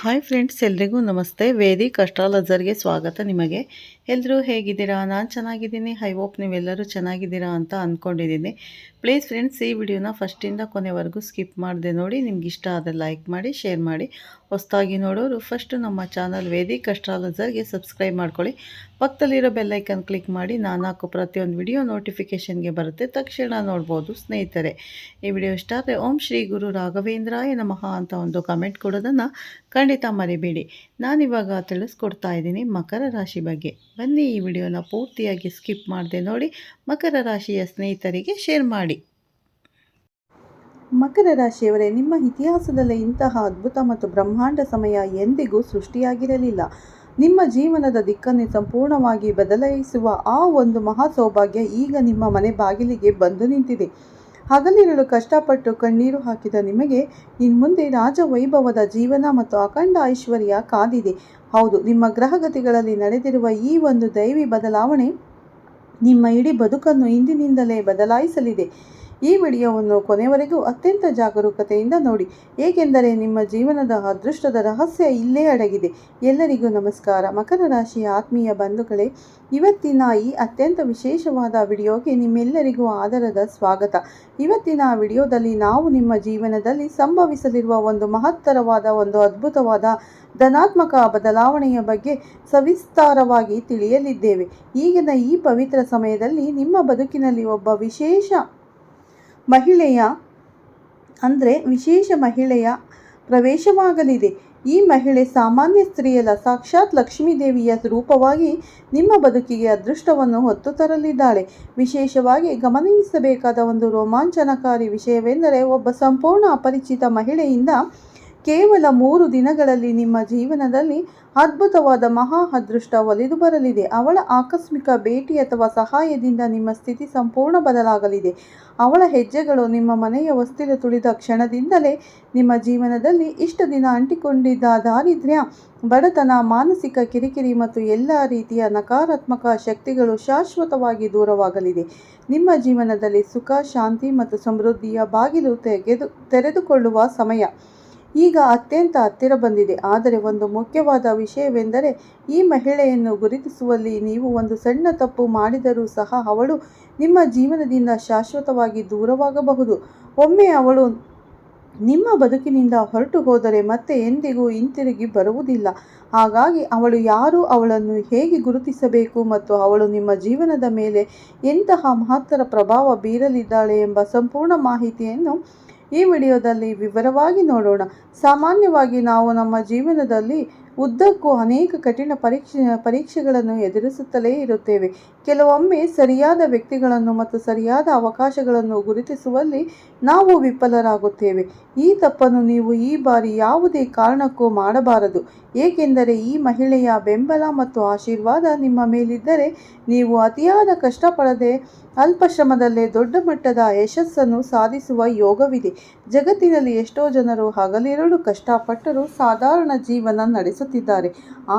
Hi friends, ಎಲ್ರಿಗೂ ನಮಸ್ತೆ. Vedic ಅಸ್ಟ್ರಾಲಜರ್ಗೆ ಸ್ವಾಗತ. ನಿಮಗೆ ಎಲ್ಲರೂ ಹೇಗಿದ್ದೀರಾ? ನಾನು ಚೆನ್ನಾಗಿದ್ದೀನಿ. ಐ ಹೋಪ್ ನೀವೆಲ್ಲರೂ ಚೆನ್ನಾಗಿದ್ದೀರಾ ಅಂತ ಅಂದ್ಕೊಂಡಿದ್ದೀನಿ. ಪ್ಲೀಸ್ ಫ್ರೆಂಡ್ಸ್, ಈ ವಿಡಿಯೋನ ಫಸ್ಟಿಂದ ಕೊನೆವರೆಗೂ ಸ್ಕಿಪ್ ಮಾಡದೆ ನೋಡಿ. ನಿಮ್ಗೆ ಇಷ್ಟ ಆದರೆ ಲೈಕ್ ಮಾಡಿ, ಶೇರ್ ಮಾಡಿ. ಹೊಸದಾಗಿ ನೋಡೋರು ಫಸ್ಟು ನಮ್ಮ ಚಾನಲ್ ವೇದಿಕ್ ಅಸ್ಟ್ರಾಲಜರ್ಗೆ ಸಬ್ಸ್ಕ್ರೈಬ್ ಮಾಡ್ಕೊಳ್ಳಿ. ಪಕ್ಕದಲ್ಲಿರೋ ಬೆಲ್ಲೈಕನ್ ಕ್ಲಿಕ್ ಮಾಡಿ. ನಾನು ಹಾಕೋ ಪ್ರತಿಯೊಂದು ವಿಡಿಯೋ ನೋಟಿಫಿಕೇಷನ್ಗೆ ಬರುತ್ತೆ, ತಕ್ಷಣ ನೋಡ್ಬೋದು. ಸ್ನೇಹಿತರೆ, ಈ ವಿಡಿಯೋ ಇಷ್ಟ ಆದರೆ ಓಂ ಶ್ರೀ ಗುರು ರಾಘವೇಂದ್ರಾಯ ನಮಃ ಅಂತ ಒಂದು ಕಮೆಂಟ್ ಕೊಡೋದನ್ನು ಖಂಡಿತ ಮರಿಬೇಡಿ. ನಾನಿವಾಗ ತಿಳಿಸ್ಕೊಡ್ತಾ ಇದ್ದೀನಿ ಮಕರ ರಾಶಿ ಬಗ್ಗೆ. ಬನ್ನಿ ಈ ವಿಡಿಯೋನ ಪೂರ್ತಿಯಾಗಿ ಸ್ಕಿಪ್ ಮಾಡದೆ ನೋಡಿ. ಮಕರ ರಾಶಿಯ ಸ್ನೇಹಿತರಿಗೆ ಶೇರ್ ಮಾಡಿ. ಮಕರ ರಾಶಿಯವರೇ, ನಿಮ್ಮ ಇತಿಹಾಸದಲ್ಲೇ ಇಂತಹ ಅದ್ಭುತ ಮತ್ತು ಬ್ರಹ್ಮಾಂಡ ಸಮಯ ಎಂದಿಗೂ ಸೃಷ್ಟಿಯಾಗಿರಲಿಲ್ಲ. ನಿಮ್ಮ ಜೀವನದ ದಿಕ್ಕನ್ನು ಸಂಪೂರ್ಣವಾಗಿ ಬದಲಾಯಿಸುವ ಆ ಒಂದು ಮಹಾ ಸೌಭಾಗ್ಯ ಈಗ ನಿಮ್ಮ ಮನೆ ಬಾಗಿಲಿಗೆ ಬಂದು ನಿಂತಿದೆ. ಹಗಲಿರುಳು ಕಷ್ಟಪಟ್ಟು ಕಣ್ಣೀರು ಹಾಕಿದ ನಿಮಗೆ ಇನ್ಮುಂದೆ ರಾಜವೈಭವದ ಜೀವನ ಮತ್ತು ಅಖಂಡ ಐಶ್ವರ್ಯ ಕಾದಿದೆ. ಹೌದು, ನಿಮ್ಮ ಗ್ರಹಗತಿಗಳಲ್ಲಿ ನಡೆದಿರುವ ಈ ಒಂದು ದೈವಿ ಬದಲಾವಣೆ ನಿಮ್ಮ ಇಡೀ ಬದುಕನ್ನು ಇಂದಿನಿಂದಲೇ ಬದಲಾಯಿಸಲಿದೆ. ಈ ವಿಡಿಯೋವನ್ನು ಕೊನೆವರೆಗೂ ಅತ್ಯಂತ ಜಾಗರೂಕತೆಯಿಂದ ನೋಡಿ, ಏಕೆಂದರೆ ನಿಮ್ಮ ಜೀವನದ ಅದೃಷ್ಟದ ರಹಸ್ಯ ಇಲ್ಲೇ ಅಡಗಿದೆ. ಎಲ್ಲರಿಗೂ ನಮಸ್ಕಾರ. ಮಕರ ರಾಶಿಯ ಆತ್ಮೀಯ ಬಂಧುಗಳೇ, ಇವತ್ತಿನ ಈ ಅತ್ಯಂತ ವಿಶೇಷವಾದ ವಿಡಿಯೋಗೆ ನಿಮ್ಮೆಲ್ಲರಿಗೂ ಆದರದ ಸ್ವಾಗತ. ಇವತ್ತಿನ ವಿಡಿಯೋದಲ್ಲಿ ನಾವು ನಿಮ್ಮ ಜೀವನದಲ್ಲಿ ಸಂಭವಿಸಲಿರುವ ಒಂದು ಮಹತ್ತರವಾದ, ಒಂದು ಅದ್ಭುತವಾದ ಧನಾತ್ಮಕ ಬದಲಾವಣೆಯ ಬಗ್ಗೆ ಸವಿಸ್ತಾರವಾಗಿ ತಿಳಿಯಲಿದ್ದೇವೆ. ಈಗಿನ ಈ ಪವಿತ್ರ ಸಮಯದಲ್ಲಿ ನಿಮ್ಮ ಬದುಕಿನಲ್ಲಿ ಒಬ್ಬ ವಿಶೇಷ ಮಹಿಳೆಯ ಪ್ರವೇಶವಾಗಲಿದೆ. ಈ ಮಹಿಳೆ ಸಾಮಾನ್ಯ ಸ್ತ್ರೀಯಲ್ಲ, ಸಾಕ್ಷಾತ್ ಲಕ್ಷ್ಮೀದೇವಿಯ ರೂಪವಾಗಿ ನಿಮ್ಮ ಬದುಕಿಗೆ ಅದೃಷ್ಟವನ್ನು ಹೊತ್ತು ತರಲಿದ್ದಾಳೆ. ವಿಶೇಷವಾಗಿ ಗಮನಿಸಬೇಕಾದ ಒಂದು ರೋಮಾಂಚನಕಾರಿ ವಿಷಯವೆಂದರೆ, ಒಬ್ಬ ಸಂಪೂರ್ಣ ಅಪರಿಚಿತ ಮಹಿಳೆಯಿಂದ ಕೇವಲ 3 ದಿನಗಳಲ್ಲಿ ನಿಮ್ಮ ಜೀವನದಲ್ಲಿ ಅದ್ಭುತವಾದ ಮಹಾ ಅದೃಷ್ಟ ಒಲಿದು ಬರಲಿದೆ. ಅವಳ ಆಕಸ್ಮಿಕ ಭೇಟಿ ಅಥವಾ ಸಹಾಯದಿಂದ ನಿಮ್ಮ ಸ್ಥಿತಿ ಸಂಪೂರ್ಣ ಬದಲಾಗಲಿದೆ. ಅವಳ ಹೆಜ್ಜೆಗಳು ನಿಮ್ಮ ಮನೆಯ ಹೊಸ್ತಿಲು ತುಳಿದ ಕ್ಷಣದಿಂದಲೇ ನಿಮ್ಮ ಜೀವನದಲ್ಲಿ ಇಷ್ಟು ದಿನ ಅಂಟಿಕೊಂಡಿದ್ದ ದಾರಿದ್ರ್ಯ, ಬಡತನ, ಮಾನಸಿಕ ಕಿರಿಕಿರಿ ಮತ್ತು ಎಲ್ಲ ರೀತಿಯ ನಕಾರಾತ್ಮಕ ಶಕ್ತಿಗಳು ಶಾಶ್ವತವಾಗಿ ದೂರವಾಗಲಿದೆ. ನಿಮ್ಮ ಜೀವನದಲ್ಲಿ ಸುಖ, ಶಾಂತಿ ಮತ್ತು ಸಮೃದ್ಧಿಯ ಬಾಗಿಲು ತೆರೆದುಕೊಳ್ಳುವ ಸಮಯ ಈಗ ಅತ್ಯಂತ ಹತ್ತಿರ ಬಂದಿದೆ. ಆದರೆ ಒಂದು ಮುಖ್ಯವಾದ ವಿಷಯವೆಂದರೆ, ಈ ಮಹಿಳೆಯನ್ನು ಗುರುತಿಸುವಲ್ಲಿ ನೀವು ಒಂದು ಸಣ್ಣ ತಪ್ಪು ಮಾಡಿದರೂ ಸಹ ಅವಳು ನಿಮ್ಮ ಜೀವನದಿಂದ ಶಾಶ್ವತವಾಗಿ ದೂರವಾಗಬಹುದು. ಒಮ್ಮೆ ಅವಳು ನಿಮ್ಮ ಬದುಕಿನಿಂದ ಹೊರಟು ಹೋದರೆ ಮತ್ತೆ ಎಂದಿಗೂ ಹಿಂತಿರುಗಿ ಬರುವುದಿಲ್ಲ. ಹಾಗಾಗಿ ಅವಳು ಯಾರು, ಅವಳನ್ನು ಹೇಗೆ ಗುರುತಿಸಬೇಕು ಮತ್ತು ಅವಳು ನಿಮ್ಮ ಜೀವನದ ಮೇಲೆ ಎಂತಹ ಮಹತ್ತರ ಪ್ರಭಾವ ಬೀರಲಿದ್ದಾಳೆ ಎಂಬ ಸಂಪೂರ್ಣ ಮಾಹಿತಿಯನ್ನು ಈ ವಿಡಿಯೋದಲ್ಲಿ ವಿವರವಾಗಿ ನೋಡೋಣ. ಸಾಮಾನ್ಯವಾಗಿ ನಾವು ನಮ್ಮ ಜೀವನದಲ್ಲಿ ಉದ್ದಕ್ಕೂ ಅನೇಕ ಕಠಿಣ ಪರೀಕ್ಷೆಗಳನ್ನು ಎದುರಿಸುತ್ತಲೇ ಇರುತ್ತೇವೆ. ಕೆಲವೊಮ್ಮೆ ಸರಿಯಾದ ವ್ಯಕ್ತಿಗಳನ್ನು ಮತ್ತು ಸರಿಯಾದ ಅವಕಾಶಗಳನ್ನು ಗುರುತಿಸುವಲ್ಲಿ ನಾವು ವಿಫಲರಾಗುತ್ತೇವೆ. ಈ ತಪ್ಪನ್ನು ನೀವು ಈ ಬಾರಿ ಯಾವುದೇ ಕಾರಣಕ್ಕೂ ಮಾಡಬಾರದು, ಏಕೆಂದರೆ ಈ ಮಹಿಳೆಯ ಬೆಂಬಲ ಮತ್ತು ಆಶೀರ್ವಾದ ನಿಮ್ಮ ಮೇಲಿದ್ದರೆ ನೀವು ಅತಿಯಾದ ಕಷ್ಟಪಡದೆ ಅಲ್ಪ ಶ್ರಮದಲ್ಲೇ ದೊಡ್ಡ ಮಟ್ಟದ ಯಶಸ್ಸನ್ನು ಸಾಧಿಸುವ ಯೋಗವಿದೆ. ಜಗತ್ತಿನಲ್ಲಿ ಎಷ್ಟೋ ಜನರು ಹಗಲಿರುಳು ಕಷ್ಟಪಟ್ಟರೂ ಸಾಧಾರಣ ಜೀವನ ನಡೆಸುತ್ತಿದ್ದಾರೆ.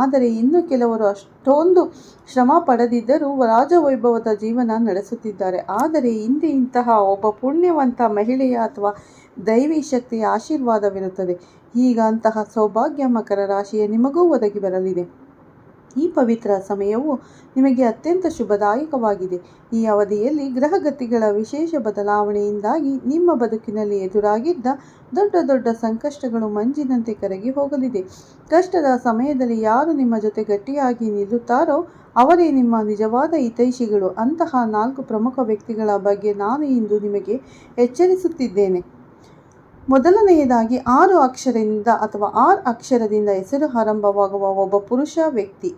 ಆದರೆ ಇನ್ನು ಕೆಲವರು ಅಷ್ಟೊಂದು ಶ್ರಮ ಪಡೆದಿದ್ದರೂ ರಾಜವೈಭವದ ಜೀವನ ನಡೆಸುತ್ತಿದ್ದಾರೆ. ಆದರೆ ಹಿಂದೆ ಇಂತಹ ಒಬ್ಬ ಪುಣ್ಯವಂತ ಮಹಿಳೆಯ ಅಥವಾ ದೈವಿ ಶಕ್ತಿಯ ಆಶೀರ್ವಾದವಿರುತ್ತದೆ. ಈಗ ಅಂತಹ ಸೌಭಾಗ್ಯ ಮಕರ ರಾಶಿಯ ನಿಮಗೂ ಒದಗಿ ಬರಲಿದೆ. ಈ ಪವಿತ್ರ ಸಮಯವು ನಿಮಗೆ ಅತ್ಯಂತ ಶುಭದಾಯಕವಾಗಿದೆ. ಈ ಅವಧಿಯಲ್ಲಿ ಗ್ರಹಗತಿಗಳ ವಿಶೇಷ ಬದಲಾವಣೆಯಿಂದಾಗಿ ನಿಮ್ಮ ಬದುಕಿನಲ್ಲಿ ಎದುರಾಗಿದ್ದ ದೊಡ್ಡ ದೊಡ್ಡ ಸಂಕಷ್ಟಗಳು ಮಂಜಿನಂತೆ ಕರಗಿ ಹೋಗಲಿದೆ. ಕಷ್ಟದ ಸಮಯದಲ್ಲಿ ಯಾರು ನಿಮ್ಮ ಜೊತೆ ಗಟ್ಟಿಯಾಗಿ ನಿಲ್ಲುತ್ತಾರೋ ಅವರೇ ನಿಮ್ಮ ನಿಜವಾದ ಹಿತೈಷಿಗಳು. ಅಂತಹ 4 ಪ್ರಮುಖ ವ್ಯಕ್ತಿಗಳ ಬಗ್ಗೆ ನಾನು ಇಂದು ನಿಮಗೆ ಎಚ್ಚರಿಸುತ್ತಿದ್ದೇನೆ. ಮೊದಲನೆಯದಾಗಿ 6 ಅಕ್ಷರದಿಂದ ಹೆಸರು ಆರಂಭವಾಗುವ ಒಬ್ಬ ಪುರುಷ ವ್ಯಕ್ತಿ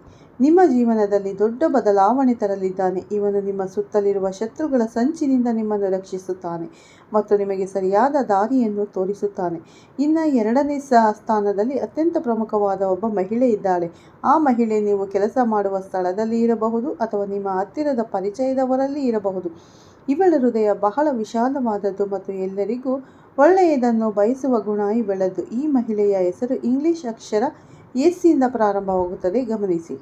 ನಿಮ್ಮ ಜೀವನದಲ್ಲಿ ದೊಡ್ಡ ಬದಲಾವಣೆ ತರಲಿದ್ದಾನೆ. ಇವನು ನಿಮ್ಮ ಸುತ್ತಲಿರುವ ಶತ್ರುಗಳ ಸಂಚಿನಿಂದ ನಿಮ್ಮನ್ನು ರಕ್ಷಿಸುತ್ತಾನೆ ಮತ್ತು ನಿಮಗೆ ಸರಿಯಾದ ದಾರಿಯನ್ನು ತೋರಿಸುತ್ತಾನೆ. ಇನ್ನು 2ನೇ ಸ್ಥಾನದಲ್ಲಿ ಅತ್ಯಂತ ಪ್ರಮುಖವಾದ ಒಬ್ಬ ಮಹಿಳೆ ಇದ್ದಾಳೆ. ಆ ಮಹಿಳೆ ನೀವು ಕೆಲಸ ಮಾಡುವ ಸ್ಥಳದಲ್ಲಿ ಇರಬಹುದು ಅಥವಾ ನಿಮ್ಮ ಹತ್ತಿರದ ಪರಿಚಯದವರಲ್ಲಿ ಇರಬಹುದು. ಇವಳ ಹೃದಯ ಬಹಳ ವಿಶಾಲವಾದದ್ದು ಮತ್ತು ಎಲ್ಲರಿಗೂ ಒಳ್ಳೆಯದನ್ನು ಬಯಸುವ ಗುಣ ಇವಳದ್ದು. ಈ ಮಹಿಳೆಯ ಹೆಸರು ಇಂಗ್ಲಿಷ್ ಅಕ್ಷರ ಎಸ್ಸಿಂದ ಪ್ರಾರಂಭವಾಗುತ್ತದೆ. ಗಮನಿಸಿ,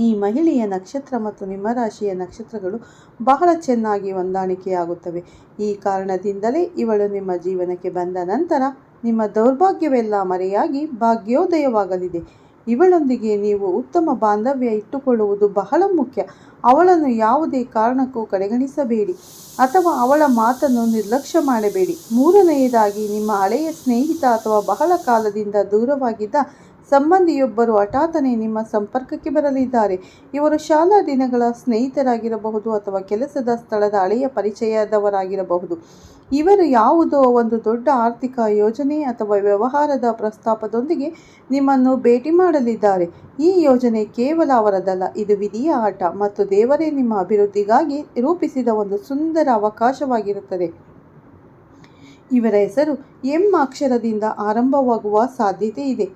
ಈ ಮಹಿಳೆಯ ನಕ್ಷತ್ರ ಮತ್ತು ನಿಮ್ಮ ರಾಶಿಯ ನಕ್ಷತ್ರಗಳು ಬಹಳ ಚೆನ್ನಾಗಿ ಹೊಂದಾಣಿಕೆಯಾಗುತ್ತವೆ. ಈ ಕಾರಣದಿಂದಲೇ ಇವಳು ನಿಮ್ಮ ಜೀವನಕ್ಕೆ ಬಂದ ನಂತರ ನಿಮ್ಮ ದೌರ್ಭಾಗ್ಯವೆಲ್ಲ ಮರೆಯಾಗಿ ಭಾಗ್ಯೋದಯವಾಗಲಿದೆ. ಇವಳೊಂದಿಗೆ ನೀವು ಉತ್ತಮ ಬಾಂಧವ್ಯ ಇಟ್ಟುಕೊಳ್ಳುವುದು ಬಹಳ ಮುಖ್ಯ. ಅವಳನ್ನು ಯಾವುದೇ ಕಾರಣಕ್ಕೂ ಕಡೆಗಣಿಸಬೇಡಿ ಅಥವಾ ಅವಳ ಮಾತನ್ನು ನಿರ್ಲಕ್ಷ್ಯ ಮಾಡಬೇಡಿ. ಮೂರನೆಯದಾಗಿ, ನಿಮ್ಮ ಹಳೆಯ ಸ್ನೇಹಿತ ಅಥವಾ ಬಹಳ ಕಾಲದಿಂದ ದೂರವಾಗಿದ್ದ ಸಂಬಂಧಿಯೊಬ್ಬರು ಹಠಾತ್ತನೆ ನಿಮ್ಮ ಸಂಪರ್ಕಕ್ಕೆ ಬರಲಿದ್ದಾರೆ. ಇವರು ಶಾಲಾ ದಿನಗಳ ಸ್ನೇಹಿತರಾಗಿರಬಹುದು ಅಥವಾ ಕೆಲಸದ ಸ್ಥಳದ ಹಳೆಯ ಪರಿಚಯದವರಾಗಿರಬಹುದು. ಇವರು ಯಾವುದೋ ಒಂದು ದೊಡ್ಡ ಆರ್ಥಿಕ ಯೋಜನೆ ಅಥವಾ ವ್ಯವಹಾರದ ಪ್ರಸ್ತಾಪದೊಂದಿಗೆ ನಿಮ್ಮನ್ನು ಭೇಟಿ ಮಾಡಲಿದ್ದಾರೆ. ಈ ಯೋಜನೆ ಕೇವಲ ಅವರದಲ್ಲ, ಇದು ವಿಧಿಯ ಆಟ ಮತ್ತು ದೇವರೇ ನಿಮ್ಮ ಅಭಿವೃದ್ಧಿಗಾಗಿ ರೂಪಿಸಿದ ಒಂದು ಸುಂದರ ಅವಕಾಶವಾಗಿರುತ್ತದೆ. ಇವರ ಹೆಸರು ಎಂ ಅಕ್ಷರದಿಂದ ಆರಂಭವಾಗುವ ಸಾಧ್ಯತೆ ಇದೆ.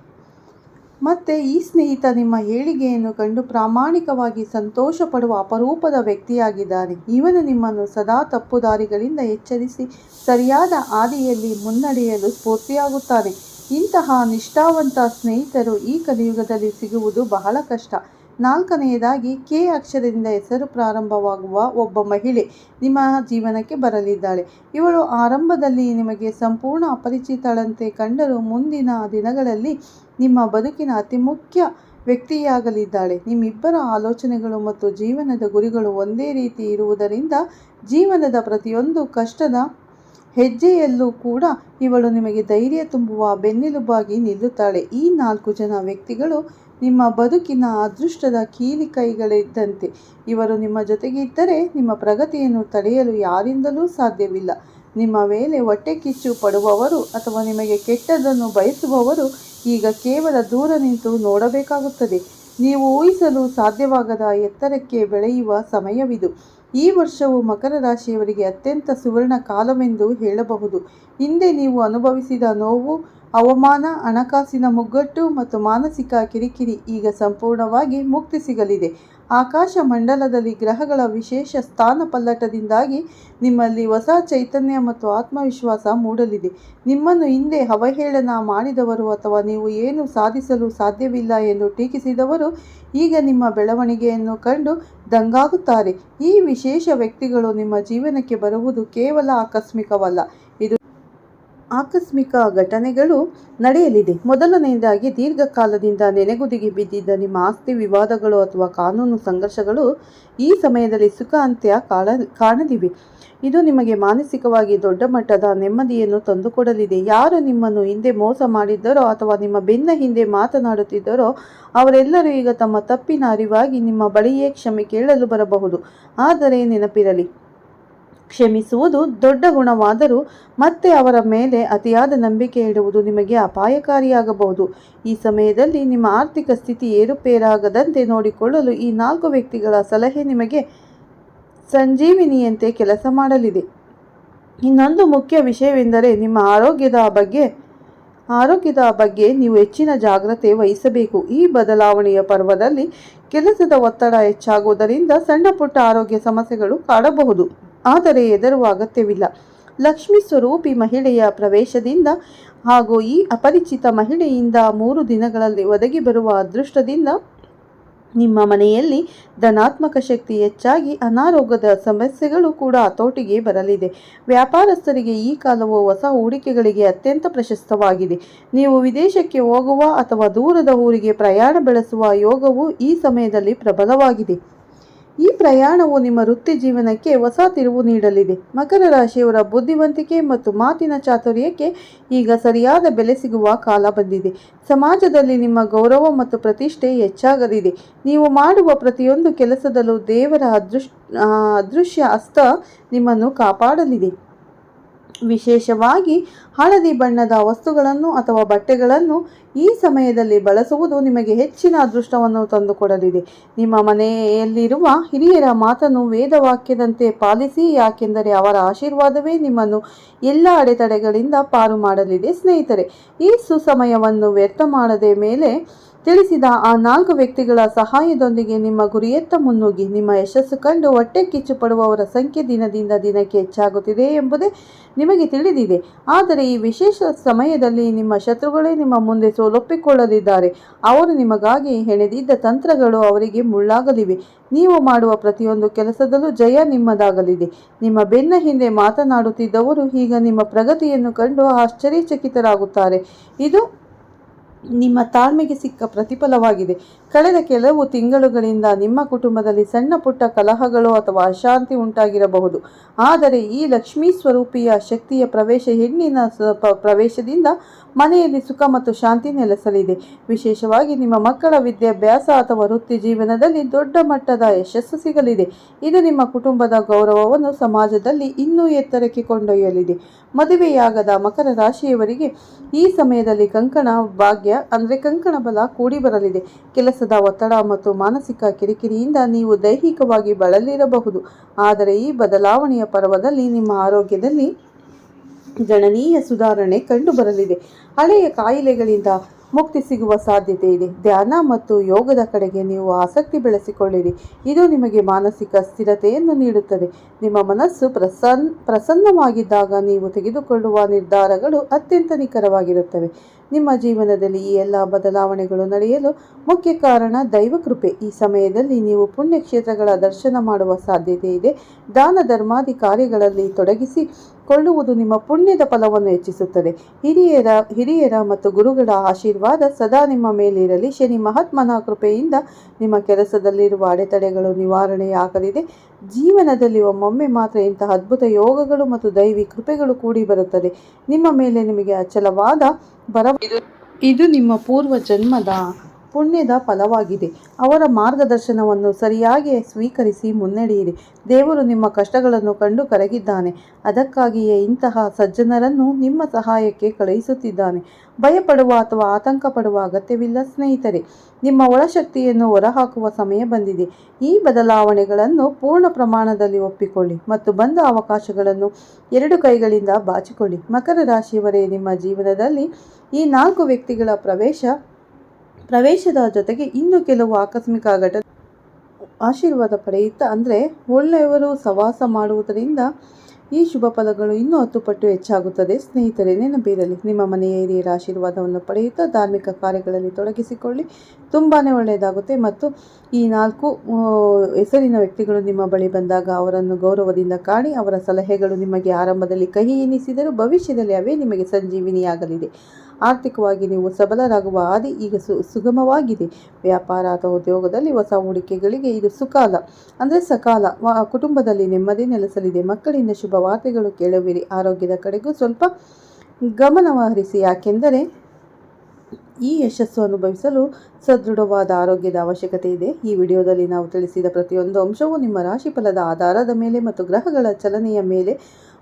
ಮತ್ತೆ ಈ ಸ್ನೇಹಿತ ನಿಮ್ಮ ಏಳಿಗೆಯನ್ನು ಕಂಡು ಪ್ರಾಮಾಣಿಕವಾಗಿ ಸಂತೋಷ ಪಡುವ ಅಪರೂಪದ ವ್ಯಕ್ತಿಯಾಗಿದ್ದಾನೆ. ಇವನು ನಿಮ್ಮನ್ನು ಸದಾ ತಪ್ಪು ದಾರಿಗಳಿಂದ ಎಚ್ಚರಿಸಿ ಸರಿಯಾದ ಹಾದಿಯಲ್ಲಿ ಮುನ್ನಡೆಯಲು ಸ್ಫೂರ್ತಿಯಾಗುತ್ತಾನೆ. ಇಂತಹ ನಿಷ್ಠಾವಂತ ಸ್ನೇಹಿತರು ಈ ಕಲಿಯುಗದಲ್ಲಿ ಸಿಗುವುದು ಬಹಳ ಕಷ್ಟ. ನಾಲ್ಕನೆಯದಾಗಿ, ಕೆ ಅಕ್ಷರದಿಂದ ಹೆಸರು ಪ್ರಾರಂಭವಾಗುವ ಒಬ್ಬ ಮಹಿಳೆ ನಿಮ್ಮ ಜೀವನಕ್ಕೆ ಬರಲಿದ್ದಾಳೆ. ಇವಳು ಆರಂಭದಲ್ಲಿ ನಿಮಗೆ ಸಂಪೂರ್ಣ ಅಪರಿಚಿತಳಂತೆ ಕಂಡರೂ ಮುಂದಿನ ದಿನಗಳಲ್ಲಿ ನಿಮ್ಮ ಬದುಕಿನ ಅತಿ ಮುಖ್ಯ ವ್ಯಕ್ತಿಯಾಗಲಿದ್ದಾಳೆ. ನಿಮ್ಮಿಬ್ಬರ ಆಲೋಚನೆಗಳು ಮತ್ತು ಜೀವನದ ಗುರಿಗಳು ಒಂದೇ ರೀತಿ ಇರುವುದರಿಂದ ಜೀವನದ ಪ್ರತಿಯೊಂದು ಕಷ್ಟದ ಹೆಜ್ಜೆಯಲ್ಲೂ ಕೂಡ ಇವಳು ನಿಮಗೆ ಧೈರ್ಯ ತುಂಬುವ ಬೆನ್ನೆಲುಬಾಗಿ ನಿಲ್ಲುತ್ತಾಳೆ. ಈ 4 ಜನ ವ್ಯಕ್ತಿಗಳು ನಿಮ್ಮ ಬದುಕಿನ ಅದೃಷ್ಟದ ಕೀಲಿ ಕೈಗಳಿದ್ದಂತೆ. ಇವರು ನಿಮ್ಮ ಜೊತೆಗಿದ್ದರೆ ನಿಮ್ಮ ಪ್ರಗತಿಯನ್ನು ತಡೆಯಲು ಯಾರಿಂದಲೂ ಸಾಧ್ಯವಿಲ್ಲ. ನಿಮ್ಮ ಮೇಲೆ ಹೊಟ್ಟೆ ಕಿಚ್ಚು ಪಡುವವರು ಅಥವಾ ನಿಮಗೆ ಕೆಟ್ಟದ್ದನ್ನು ಬಯಸುವವರು ಈಗ ಕೇವಲ ದೂರ ನಿಂತು ನೋಡಬೇಕಾಗುತ್ತದೆ. ನೀವು ಊಹಿಸಲು ಸಾಧ್ಯವಾಗದ ಎತ್ತರಕ್ಕೆ ಬೆಳೆಯುವ ಸಮಯವಿದು. ಈ ವರ್ಷವು ಮಕರ ರಾಶಿಯವರಿಗೆ ಅತ್ಯಂತ ಸುವರ್ಣ ಕಾಲವೆಂದು ಹೇಳಬಹುದು. ಹಿಂದೆ ನೀವು ಅನುಭವಿಸಿದ ನೋವು, ಅವಮಾನ, ಹಣಕಾಸಿನ ಮುಗ್ಗಟ್ಟು ಮತ್ತು ಮಾನಸಿಕ ಕಿರಿಕಿರಿ ಈಗ ಸಂಪೂರ್ಣವಾಗಿ ಮುಕ್ತಿ ಸಿಗಲಿದೆ. ಆಕಾಶ ಮಂಡಲದಲ್ಲಿ ಗ್ರಹಗಳ ವಿಶೇಷ ಸ್ಥಾನ ಪಲ್ಲಟದಿಂದಾಗಿ ನಿಮ್ಮಲ್ಲಿ ಹೊಸ ಚೈತನ್ಯ ಮತ್ತು ಆತ್ಮವಿಶ್ವಾಸ ಮೂಡಲಿದೆ. ನಿಮ್ಮನ್ನು ಹಿಂದೆ ಅವಹೇಳನ ಮಾಡಿದವರು ಅಥವಾ ನೀವು ಏನು ಸಾಧಿಸಲು ಸಾಧ್ಯವಿಲ್ಲ ಎಂದು ಟೀಕಿಸಿದವರು ಈಗ ನಿಮ್ಮ ಬೆಳವಣಿಗೆಯನ್ನು ಕಂಡು ದಂಗಾಗುತ್ತಾರೆ. ಈ ವಿಶೇಷ ವ್ಯಕ್ತಿಗಳು ನಿಮ್ಮ ಜೀವನಕ್ಕೆ ಬರುವುದು ಕೇವಲ ಆಕಸ್ಮಿಕವಲ್ಲ, ಇದು ಆಕಸ್ಮಿಕ ಘಟನೆಗಳು ನಡೆಯಲಿದೆ. ಮೊದಲನೆಯದಾಗಿ, ದೀರ್ಘಕಾಲದಿಂದ ನೆನೆಗುದಿಗೆ ಬಿದ್ದಿದ್ದ ನಿಮ್ಮ ಆಸ್ತಿ ವಿವಾದಗಳು ಅಥವಾ ಕಾನೂನು ಸಂಘರ್ಷಗಳು ಈ ಸಮಯದಲ್ಲಿ ಸುಖ ಅಂತ್ಯ ಕಾಣಲಿವೆ. ಇದು ನಿಮಗೆ ಮಾನಸಿಕವಾಗಿ ದೊಡ್ಡ ಮಟ್ಟದ ನೆಮ್ಮದಿಯನ್ನು ತಂದುಕೊಡಲಿದೆ. ಯಾರು ನಿಮ್ಮನ್ನು ಹಿಂದೆ ಮೋಸ ಮಾಡಿದ್ದರೋ ಅಥವಾ ನಿಮ್ಮ ಬೆನ್ನ ಹಿಂದೆ ಮಾತನಾಡುತ್ತಿದ್ದರೋ ಅವರೆಲ್ಲರೂ ಈಗ ತಮ್ಮ ತಪ್ಪಿನ ಅರಿವಾಗಿ ನಿಮ್ಮ ಬಳಿಯೇ ಕ್ಷಮೆ ಕೇಳಲು ಬರಬಹುದು. ಆದರೆ ನೆನಪಿರಲಿ, ಕ್ಷಮಿಸುವುದು ದೊಡ್ಡ ಗುಣವಾದರೂ ಮತ್ತೆ ಅವರ ಮೇಲೆ ಅತಿಯಾದ ನಂಬಿಕೆ ಇಡುವುದು ನಿಮಗೆ ಅಪಾಯಕಾರಿಯಾಗಬಹುದು. ಈ ಸಮಯದಲ್ಲಿ ನಿಮ್ಮ ಆರ್ಥಿಕ ಸ್ಥಿತಿ ಏರುಪೇರಾಗದಂತೆ ನೋಡಿಕೊಳ್ಳಲು ಈ 4 ವ್ಯಕ್ತಿಗಳ ಸಲಹೆ ನಿಮಗೆ ಸಂಜೀವಿನಿಯಂತೆ ಕೆಲಸ ಮಾಡಲಿದೆ. ಇನ್ನೊಂದು ಮುಖ್ಯ ವಿಷಯವೆಂದರೆ ನಿಮ್ಮ ಆರೋಗ್ಯದ ಬಗ್ಗೆ ನೀವು ಹೆಚ್ಚಿನ ಜಾಗ್ರತೆ ವಹಿಸಬೇಕು. ಈ ಬದಲಾವಣೆಯ ಪರ್ವದಲ್ಲಿ ಕೆಲಸದ ಒತ್ತಡ ಹೆಚ್ಚಾಗುವುದರಿಂದ ಸಣ್ಣ ಪುಟ್ಟ ಆರೋಗ್ಯ ಸಮಸ್ಯೆಗಳು ಕಾಡಬಹುದು, ಆದರೆ ಹೆದರುವ ಅಗತ್ಯವಿಲ್ಲ. ಲಕ್ಷ್ಮಿ ಸ್ವರೂಪಿ ಮಹಿಳೆಯ ಪ್ರವೇಶದಿಂದ ಹಾಗೂ ಈ ಅಪರಿಚಿತ ಮಹಿಳೆಯಿಂದ 3 ದಿನಗಳಲ್ಲಿ ಒದಗಿ ಬರುವ ಅದೃಷ್ಟದಿಂದ ನಿಮ್ಮ ಮನೆಯಲ್ಲಿ ಧನಾತ್ಮಕ ಶಕ್ತಿ ಹೆಚ್ಚಾಗಿ ಅನಾರೋಗ್ಯದ ಸಮಸ್ಯೆಗಳು ಕೂಡ ಹತೋಟಿಗೆ ಬರಲಿದೆ. ವ್ಯಾಪಾರಸ್ಥರಿಗೆ ಈ ಕಾಲವು ಹೊಸ ಹೂಡಿಕೆಗಳಿಗೆ ಅತ್ಯಂತ ಪ್ರಶಸ್ತವಾಗಿದೆ. ನೀವು ವಿದೇಶಕ್ಕೆ ಹೋಗುವ ಅಥವಾ ದೂರದ ಊರಿಗೆ ಪ್ರಯಾಣ ಬೆಳೆಸುವ ಯೋಗವು ಈ ಸಮಯದಲ್ಲಿ ಪ್ರಬಲವಾಗಿದೆ. ಈ ಪ್ರಯಾಣವು ನಿಮ್ಮ ವೃತ್ತಿ ಜೀವನಕ್ಕೆ ಹೊಸ ತಿರುವು ನೀಡಲಿದೆ. ಮಕರ ರಾಶಿಯವರ ಬುದ್ಧಿವಂತಿಕೆ ಮತ್ತು ಮಾತಿನ ಚಾತುರ್ಯಕ್ಕೆ ಈಗ ಸರಿಯಾದ ಬೆಲೆ ಸಿಗುವ ಕಾಲ ಬಂದಿದೆ. ಸಮಾಜದಲ್ಲಿ ನಿಮ್ಮ ಗೌರವ ಮತ್ತು ಪ್ರತಿಷ್ಠೆ ಹೆಚ್ಚಾಗಲಿದೆ. ನೀವು ಮಾಡುವ ಪ್ರತಿಯೊಂದು ಕೆಲಸದಲ್ಲೂ ದೇವರ ಅದೃಶ್ಯ ಹಸ್ತ ನಿಮ್ಮನ್ನು ಕಾಪಾಡಲಿದೆ. ವಿಶೇಷವಾಗಿ ಹಳದಿ ಬಣ್ಣದ ವಸ್ತುಗಳನ್ನು ಅಥವಾ ಬಟ್ಟೆಗಳನ್ನು ಈ ಸಮಯದಲ್ಲಿ ಬಳಸುವುದು ನಿಮಗೆ ಹೆಚ್ಚಿನ ಅದೃಷ್ಟವನ್ನು ತಂದುಕೊಡಲಿದೆ. ನಿಮ್ಮ ಮನೆಯಲ್ಲಿರುವ ಹಿರಿಯರ ಮಾತನ್ನು ವೇದವಾಕ್ಯದಂತೆ ಪಾಲಿಸಿ, ಯಾಕೆಂದರೆ ಅವರ ಆಶೀರ್ವಾದವೇ ನಿಮ್ಮನ್ನು ಎಲ್ಲ ಅಡೆತಡೆಗಳಿಂದ ಪಾರು ಮಾಡಲಿದೆ. ಸ್ನೇಹಿತರೆ, ಈ ಸುಸಮಯವನ್ನು ವ್ಯರ್ಥ ಮಾಡದೆ ಮೇಲೆ ತಿಳಿಸಿದ ಆ 4 ವ್ಯಕ್ತಿಗಳ ಸಹಾಯದೊಂದಿಗೆ ನಿಮ್ಮ ಗುರಿಯತ್ತ ಮುನ್ನುಗ್ಗಿ. ನಿಮ್ಮ ಯಶಸ್ಸು ಕಂಡು ಹೊಟ್ಟೆ ಕಿಚ್ಚು ಪಡುವವರ ಸಂಖ್ಯೆ ದಿನದಿಂದ ದಿನಕ್ಕೆ ಹೆಚ್ಚಾಗುತ್ತಿದೆ ಎಂಬುದೇ ನಿಮಗೆ ತಿಳಿದಿದೆ. ಆದರೆ ಈ ವಿಶೇಷ ಸಮಯದಲ್ಲಿ ನಿಮ್ಮ ಶತ್ರುಗಳೇ ನಿಮ್ಮ ಮುಂದೆ ಸೋಲೊಪ್ಪಿಕೊಳ್ಳಲಿದ್ದಾರೆ. ಅವರು ನಿಮಗಾಗಿ ಹೆಣೆದಿದ್ದ ತಂತ್ರಗಳು ಅವರಿಗೆ ಮುಳ್ಳಾಗಲಿವೆ. ನೀವು ಮಾಡುವ ಪ್ರತಿಯೊಂದು ಕೆಲಸದಲ್ಲೂ ಜಯ ನಿಮ್ಮದಾಗಲಿದೆ. ನಿಮ್ಮ ಬೆನ್ನ ಹಿಂದೆ ಮಾತನಾಡುತ್ತಿದ್ದವರು ಈಗ ನಿಮ್ಮ ಪ್ರಗತಿಯನ್ನು ಕಂಡು ಆಶ್ಚರ್ಯಚಕಿತರಾಗುತ್ತಾರೆ. ಇದು ನಿಮ್ಮ ತಾಳ್ಮೆಗೆ ಸಿಕ್ಕ ಪ್ರತಿಫಲವಾಗಿದೆ. ಕಳೆದ ಕೆಲವು ತಿಂಗಳುಗಳಿಂದ ನಿಮ್ಮ ಕುಟುಂಬದಲ್ಲಿ ಸಣ್ಣ ಪುಟ್ಟ ಕಲಹಗಳು ಅಥವಾ ಅಶಾಂತಿ ಉಂಟಾಗಿರಬಹುದು. ಆದರೆ ಈ ಲಕ್ಷ್ಮೀ ಸ್ವರೂಪಿಯ ಶಕ್ತಿಯ ಹೆಣ್ಣಿನ ಪ್ರವೇಶದಿಂದ ಮನೆಯಲ್ಲಿ ಸುಖ ಮತ್ತು ಶಾಂತಿ ನೆಲೆಸಲಿದೆ. ವಿಶೇಷವಾಗಿ ನಿಮ್ಮ ಮಕ್ಕಳ ವಿದ್ಯಾಭ್ಯಾಸ ಅಥವಾ ವೃತ್ತಿ ಜೀವನದಲ್ಲಿ ದೊಡ್ಡ ಮಟ್ಟದ ಯಶಸ್ಸು ಸಿಗಲಿದೆ. ಇದು ನಿಮ್ಮ ಕುಟುಂಬದ ಗೌರವವನ್ನು ಸಮಾಜದಲ್ಲಿ ಇನ್ನೂ ಎತ್ತರಕ್ಕೆ ಕೊಂಡೊಯ್ಯಲಿದೆ. ಮದುವೆಯಾಗದ ಮಕರ ರಾಶಿಯವರಿಗೆ ಈ ಸಮಯದಲ್ಲಿ ಕಂಕಣ ಭಾಗ್ಯ ಕಂಕಣ ಬಲ ಕೂಡಿ ಬರಲಿದೆ. ಕೆಲಸದ ಒತ್ತಡ ಮತ್ತು ಮಾನಸಿಕ ಕಿರಿಕಿರಿಯಿಂದ ನೀವು ದೈಹಿಕವಾಗಿ ಬಳಲಿರಬಹುದು. ಆದರೆ ಈ ಬದಲಾವಣೆಯ ಪರ್ವದಲ್ಲಿ ನಿಮ್ಮ ಆರೋಗ್ಯದಲ್ಲಿ ಗಣನೀಯ ಸುಧಾರಣೆ ಕಂಡು ಬರಲಿದೆ. ಹಳೆಯ ಕಾಯಿಲೆಗಳಿಂದ ಮುಕ್ತಿ ಸಿಗುವ ಸಾಧ್ಯತೆ ಇದೆ. ಧ್ಯಾನ ಮತ್ತು ಯೋಗದ ಕಡೆಗೆ ನೀವು ಆಸಕ್ತಿ ಬೆಳೆಸಿಕೊಳ್ಳಿರಿ. ಇದು ನಿಮಗೆ ಮಾನಸಿಕ ಸ್ಥಿರತೆಯನ್ನು ನೀಡುತ್ತದೆ. ನಿಮ್ಮ ಮನಸ್ಸು ಪ್ರಸನ್ನವಾಗಿದ್ದಾಗ ನೀವು ತೆಗೆದುಕೊಳ್ಳುವ ನಿರ್ಧಾರಗಳು ಅತ್ಯಂತ ನಿಖರವಾಗಿರುತ್ತವೆ. ನಿಮ್ಮ ಜೀವನದಲ್ಲಿ ಈ ಎಲ್ಲ ಬದಲಾವಣೆಗಳು ನಡೆಯಲು ಮುಖ್ಯ ಕಾರಣ ದೈವ ಕೃಪೆ. ಈ ಸಮಯದಲ್ಲಿ ನೀವು ಪುಣ್ಯಕ್ಷೇತ್ರಗಳ ದರ್ಶನ ಮಾಡುವ ಸಾಧ್ಯತೆ ಇದೆ. ದಾನ ಧರ್ಮಾದಿ ಕಾರ್ಯಗಳಲ್ಲಿ ತೊಡಗಿಸಿಕೊಳ್ಳುವುದು ನಿಮ್ಮ ಪುಣ್ಯದ ಫಲವನ್ನು ಹೆಚ್ಚಿಸುತ್ತದೆ. ಹಿರಿಯರ ಮತ್ತು ಗುರುಗಳ ಆಶೀರ್ವಾದ ಸದಾ ನಿಮ್ಮ ಮೇಲಿರಲಿ. ಶನಿ ಮಹಾತ್ಮನ ಕೃಪೆಯಿಂದ ನಿಮ್ಮ ಕೆಲಸದಲ್ಲಿರುವ ಅಡೆತಡೆಗಳು ನಿವಾರಣೆಯಾಗಲಿದೆ. ಜೀವನದಲ್ಲಿ ಒಮ್ಮೊಮ್ಮೆ ಮಾತ್ರ ಇಂತಹ ಅದ್ಭುತ ಯೋಗಗಳು ಮತ್ತು ದೈವಿ ಕೃಪೆಗಳು ಕೂಡಿ ಬರುತ್ತದೆ. ನಿಮ್ಮ ಮೇಲೆ ನಿಮಗೆ ಅಚಲವಾದ ಇದು ನಿಮ್ಮ ಪೂರ್ವ ಜನ್ಮದ ಪುಣ್ಯದ ಫಲವಾಗಿದೆ. ಅವರ ಮಾರ್ಗದರ್ಶನವನ್ನು ಸರಿಯಾಗಿ ಸ್ವೀಕರಿಸಿ ಮುನ್ನಡೆಯಿರಿ. ದೇವರು ನಿಮ್ಮ ಕಷ್ಟಗಳನ್ನು ಕಂಡು ಕರಗಿದ್ದಾನೆ. ಅದಕ್ಕಾಗಿಯೇ ಇಂತಹ ಸಜ್ಜನರನ್ನು ನಿಮ್ಮ ಸಹಾಯಕ್ಕೆ ಕಳುಹಿಸುತ್ತಿದ್ದಾನೆ. ಭಯಪಡುವ ಅಥವಾ ಆತಂಕ ಪಡುವ ಅಗತ್ಯವಿಲ್ಲ ಸ್ನೇಹಿತರೆ. ನಿಮ್ಮ ಒಳಶಕ್ತಿಯನ್ನು ಹೊರಹಾಕುವ ಸಮಯ ಬಂದಿದೆ. ಈ ಬದಲಾವಣೆಗಳನ್ನು ಪೂರ್ಣ ಪ್ರಮಾಣದಲ್ಲಿ ಒಪ್ಪಿಕೊಳ್ಳಿ ಮತ್ತು ಬಂದ ಅವಕಾಶಗಳನ್ನು 2 ಕೈಗಳಿಂದ ಬಾಚಿಕೊಳ್ಳಿ. ಮಕರ ರಾಶಿಯವರೇ, ನಿಮ್ಮ ಜೀವನದಲ್ಲಿ ಈ 4 ವ್ಯಕ್ತಿಗಳ ಪ್ರವೇಶದ ಜೊತೆಗೆ ಇನ್ನೂ ಕೆಲವು ಆಕಸ್ಮಿಕ ಆಶೀರ್ವಾದ ಪಡೆಯುತ್ತಾ ಒಳ್ಳೆಯವರು ಸವಾಸ ಮಾಡುವುದರಿಂದ ಈ ಶುಭ ಫಲಗಳು ಇನ್ನೂ 10 ಪಟ್ಟು ಹೆಚ್ಚಾಗುತ್ತದೆ. ಸ್ನೇಹಿತರೆ, ನೆನಪಿರಲಿ, ನಿಮ್ಮ ಮನೆಯ ಹಿರಿಯರ ಆಶೀರ್ವಾದವನ್ನು ಪಡೆಯುತ್ತಾ ಧಾರ್ಮಿಕ ಕಾರ್ಯಗಳಲ್ಲಿ ತೊಡಗಿಸಿಕೊಳ್ಳಿ. ತುಂಬಾ ಒಳ್ಳೆಯದಾಗುತ್ತೆ. ಮತ್ತು ಈ 4 ಹೆಸರಿನ ವ್ಯಕ್ತಿಗಳು ನಿಮ್ಮ ಬಳಿ ಬಂದಾಗ ಅವರನ್ನು ಗೌರವದಿಂದ ಕಾಣಿ. ಅವರ ಸಲಹೆಗಳು ನಿಮಗೆ ಆರಂಭದಲ್ಲಿ ಕಹಿ ಎನಿಸಿದರೂ ಭವಿಷ್ಯದಲ್ಲಿ ಅವೇ ನಿಮಗೆ ಸಂಜೀವಿನಿಯಾಗಲಿದೆ. ಆರ್ಥಿಕವಾಗಿ ನೀವು ಸಬಲರಾಗುವ ಹಾದಿ ಈಗ ಸುಗಮವಾಗಿದೆ. ವ್ಯಾಪಾರ ಅಥವಾ ಉದ್ಯೋಗದಲ್ಲಿ ಹೊಸ ಹೂಡಿಕೆಗಳಿಗೆ ಇದು ಸಕಾಲ. ಕುಟುಂಬದಲ್ಲಿ ನೆಮ್ಮದಿ ನೆಲೆಸಲಿದೆ. ಮಕ್ಕಳಿಂದ ಶುಭ ವಾರ್ತೆಗಳು ಕೇಳುವಿರಿ. ಆರೋಗ್ಯದ ಕಡೆಗೂ ಸ್ವಲ್ಪ ಗಮನಹರಿಸಿ, ಯಾಕೆಂದರೆ ಈ ಯಶಸ್ಸು ಅನುಭವಿಸಲು ಸದೃಢವಾದ ಆರೋಗ್ಯದ ಅವಶ್ಯಕತೆ ಇದೆ. ಈ ವಿಡಿಯೋದಲ್ಲಿ ನಾವು ತಿಳಿಸಿದ ಪ್ರತಿಯೊಂದು ಅಂಶವೂ ನಿಮ್ಮ ರಾಶಿಫಲದ ಆಧಾರದ ಮೇಲೆ ಮತ್ತು ಗ್ರಹಗಳ ಚಲನೆಯ ಮೇಲೆ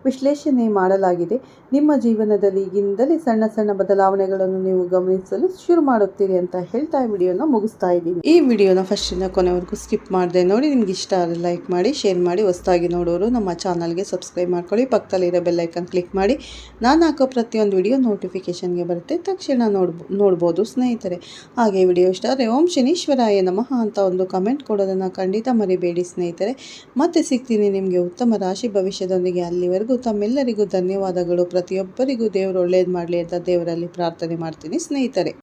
ವಿಶ್ಲೇಷಣೆ ಮಾಡಲಾಗಿದೆ. ನಿಮ್ಮ ಜೀವನದಲ್ಲಿ ಈಗಿಂದಲೇ ಸಣ್ಣ ಸಣ್ಣ ಬದಲಾವಣೆಗಳನ್ನು ನೀವು ಗಮನಿಸಲು ಶುರು ಮಾಡುತ್ತೀರಿ ಅಂತ ಹೇಳ್ತಾ ವಿಡಿಯೋನ ಮುಗಿಸ್ತಾ ಇದ್ದೀನಿ. ಈ ವಿಡಿಯೋನ ಫಸ್ಟಿಂದ ಕೊನೆವರೆಗೂ ಸ್ಕಿಪ್ ಮಾಡದೆ ನೋಡಿ. ನಿಮ್ಗೆ ಇಷ್ಟ ಆದರೆ ಲೈಕ್ ಮಾಡಿ, ಶೇರ್ ಮಾಡಿ. ಹೊಸದಾಗಿ ನೋಡೋರು ನಮ್ಮ ಚಾನಲ್ಗೆ ಸಬ್ಸ್ಕ್ರೈಬ್ ಮಾಡ್ಕೊಳ್ಳಿ. ಪಕ್ಕದಲ್ಲಿರೋ ಬೆಲ್ ಐಕನ್ ಕ್ಲಿಕ್ ಮಾಡಿ. ನಾನು ಹಾಕೋ ಪ್ರತಿಯೊಂದು ವಿಡಿಯೋ ನೋಟಿಫಿಕೇಷನ್ಗೆ ಬರುತ್ತೆ, ತಕ್ಷಣ ನೋಡ್ಬೋದು ಸ್ನೇಹಿತರೆ. ಹಾಗೆ ವಿಡಿಯೋ ಇಷ್ಟ ಆದರೆ ಓಂ ಶನೀಶ್ವರಾಯ ನಮಃ ಅಂತ ಒಂದು ಕಮೆಂಟ್ ಕೊಡೋದನ್ನು ಖಂಡಿತ ಮರಿಬೇಡಿ ಸ್ನೇಹಿತರೆ. ಮತ್ತೆ ಸಿಗ್ತೀನಿ ನಿಮಗೆ ಉತ್ತಮ ರಾಶಿ ಭವಿಷ್ಯದೊಂದಿಗೆ. ಅಲ್ಲಿವರೆಗೂ ತಮ್ಮೆಲ್ಲರಿಗೂ ಧನ್ಯವಾದಗಳು. ಪ್ರತಿಯೊಬ್ಬರಿಗೂ ದೇವರು ಒಳ್ಳೇದು ಮಾಡಲಿ ಅಂತ ದೇವರಲ್ಲಿ ಪ್ರಾರ್ಥನೆ ಮಾಡ್ತೀನಿ ಸ್ನೇಹಿತರೆ.